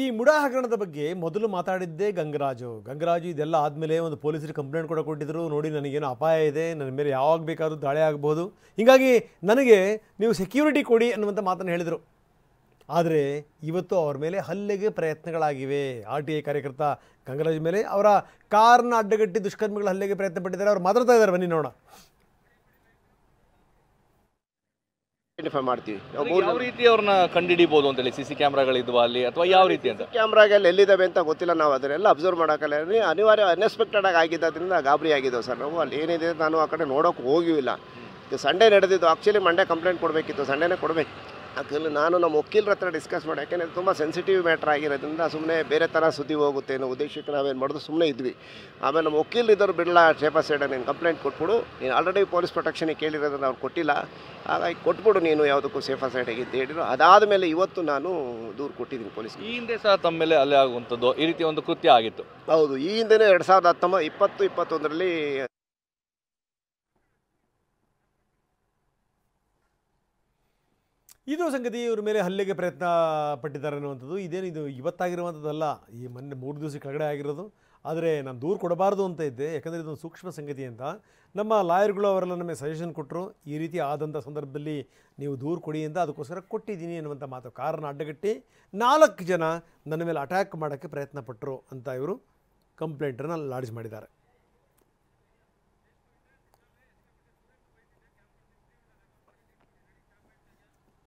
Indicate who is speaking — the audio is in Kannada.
Speaker 1: ಈ ಮುಡಾ ಹಗರಣದ ಬಗ್ಗೆ ಮೊದಲು ಮಾತಾಡಿದ್ದೇ ಗಂಗರಾಜು ಇದೆಲ್ಲ ಆದಮೇಲೆ ಒಂದು ಪೊಲೀಸರಿಗೆ ಕಂಪ್ಲೇಂಟ್ ಕೂಡ ಕೊಟ್ಟಿದ್ರು. ನೋಡಿ, ನನಗೇನು ಅಪಾಯ ಇದೆ, ನನ್ನ ಮೇಲೆ ಯಾವಾಗ ಬೇಕಾದರೂ ದಾಳಿ ಆಗಬಹುದು, ಹೀಗಾಗಿ ನನಗೆ ನೀವು ಸೆಕ್ಯೂರಿಟಿ ಕೊಡಿ ಅನ್ನುವಂಥ ಮಾತನ್ನು ಹೇಳಿದರು. ಆದರೆ ಇವತ್ತು ಅವರ ಮೇಲೆ ಹಲ್ಲೆಗೆ ಪ್ರಯತ್ನಗಳಾಗಿವೆ. RTI ಕಾರ್ಯಕರ್ತ ಗಂಗರಾಜು ಮೇಲೆ ಅವರ ಕಾರ್ನ ಅಡ್ಡಗಟ್ಟಿ ದುಷ್ಕರ್ಮಿಗಳ ಹಲ್ಲೆಗೆ ಪ್ರಯತ್ನ ಪಟ್ಟಿದ್ದಾರೆ. ಅವರು ಮಾತಾಡ್ತಾ ಇದ್ದಾರೆ, ಬನ್ನಿ ನೋಡೋಣ.
Speaker 2: ಮಾಡ್ತೀವಿ
Speaker 3: ಯಾವ ರೀತಿ ಅವ್ರನ್ನ ಕಂಡುಹಿಡಿಬಹುದು ಅಂತೇಳಿ CC ಕ್ಯಾಮ್ರಾಗಳಿದ್ವಾ ಅಲ್ಲಿ ಅಥವಾ ಯಾವ ರೀತಿ ಅಂತ?
Speaker 2: ಕ್ಯಾಮ್ರಾಗೆಲ್ಲ ಎಲ್ಲಿದ್ದಾವೆ ಅಂತ ಗೊತ್ತಿಲ್ಲ. ನಾವು ಅದನ್ನೆಲ್ಲ ಅಬ್ಸರ್ವ್ ಮಾಡೋಕ್ಕಲ್ಲ. ಅನಿವಾರ್ಯ ಅನ್ಎಕ್ಸ್ಪೆಕ್ಟೆಡ್ ಆಗಿ ಆಗಿದ್ದರಿಂದ ಗಾಬರಿ ಆಗಿದ್ದೆವು ಸರ್. ನಾವು ಅಲ್ಲಿ ಏನಿದೆ ನಾನು ಆ ಕಡೆ ನೋಡೋಕೆ ಹೋಗಿಲ್ಲ. ಇದು ಸಂಡೇ ನಡೆದಿದ್ದು. ಆ್ಯಕ್ಚುಲಿ ಮಂಡೇ ಕಂಪ್ಲೇಂಟ್ ಕೊಡಬೇಕಿತ್ತು, ಸಂಡೇನೇ ಕೊಡಬೇಕು. ಯಾಕಂದರೆ ನಾನು ನಮ್ಮ ವಕೀಲರ ಹತ್ರ ಡಿಸ್ಕಸ್ ಮಾಡಿ, ಯಾಕೆಂದರೆ ತುಂಬ ಸೆನ್ಸಿಟಿವ್ ಮ್ಯಾಟ್ರ್ ಆಗಿರೋದ್ರಿಂದ ಸುಮ್ಮನೆ ಬೇರೆ ಥರ ಸುದ್ದಿ ಹೋಗುತ್ತೆ ಅನ್ನೋ ಉದ್ದೇಶಕ್ಕೆ ನಾವೇನು ಮಾಡೋದು ಸುಮ್ಮನೆ ಇದ್ವಿ. ಆಮೇಲೆ ನಮ್ಮ ವಕೀಲರಿದ್ದವರು ಬಿಡಲ್ಲ, ಶೇಫರ್ ಸೈಡ್ ನೀನು ಕಂಪ್ಲೇಂಟ್ ಕೊಟ್ಬಿಡು, ನೀನು ಆಲ್ರೆಡಿ ಪೊಲೀಸ್ ಪ್ರೊಟೆಕ್ಷನಿಗೆ ಕೇಳಿರೋದನ್ನು ಅವ್ರು ಕೊಟ್ಟಿಲ್ಲ, ಹಾಗಾಗಿ ಕೊಟ್ಬಿಡು ನೀನು ಯಾವುದಕ್ಕೂ ಸೇಫರ್ ಸೈಡಿಗೆ ಅಂತ ಹೇಳಿದ್ರು. ಅದಾದಮೇಲೆ ಇವತ್ತು ನಾನು ದೂರು ಕೊಟ್ಟಿದ್ದೀನಿ ಪೊಲೀಸ್.
Speaker 3: ಈ ಹಿಂದೆ ಸಹ ತಮ್ಮ ಮೇಲೆ ಅಲ್ಲೇ ಆಗುವಂಥದ್ದು ಈ ರೀತಿ ಒಂದು ಕೃತ್ಯ ಆಗಿತ್ತು?
Speaker 2: ಹೌದು, ಈ ಹಿಂದೆನೇ 2019, 2021ರಲ್ಲಿ
Speaker 1: ಇದು ಸಂಗತಿ. ಇವ್ರ ಮೇಲೆ ಹಲ್ಲೆಗೆ ಪ್ರಯತ್ನ ಪಟ್ಟಿದ್ದಾರೆ ಅನ್ನುವಂಥದ್ದು. ಇದು ಇವತ್ತಾಗಿರುವಂಥದ್ದಲ್ಲ, ಈ ಮೊನ್ನೆ 3 ದಿವಸ ಕೆಳಗಡೆ ಆಗಿರೋದು. ಆದರೆ ನಾನು ದೂರು ಕೊಡಬಾರ್ದು ಅಂತ ಇದ್ದೆ, ಯಾಕಂದರೆ ಇದೊಂದು ಸೂಕ್ಷ್ಮ ಸಂಗತಿ ಅಂತ. ನಮ್ಮ ಲಾಯರ್ಗಳು ಅವರೆಲ್ಲ ನಮಗೆ ಸಜೆಷನ್ ಕೊಟ್ಟರು, ಈ ರೀತಿ ಆದಂಥ ಸಂದರ್ಭದಲ್ಲಿ ನೀವು ದೂರು ಕೊಡಿ ಅಂತ. ಅದಕ್ಕೋಸ್ಕರ ಕೊಟ್ಟಿದ್ದೀನಿ ಅನ್ನುವಂಥ ಮಾತು. ಕಾರನ್ನು ಅಡ್ಡಗಟ್ಟಿ 4 ಜನ ನನ್ನ ಮೇಲೆ ಅಟ್ಯಾಕ್ ಮಾಡೋಕ್ಕೆ ಪ್ರಯತ್ನ ಪಟ್ಟರು ಅಂತ ಇವರು ಕಂಪ್ಲೇಂಟನ್ನು ಲಾಡ್ಜ್ ಮಾಡಿದ್ದಾರೆ.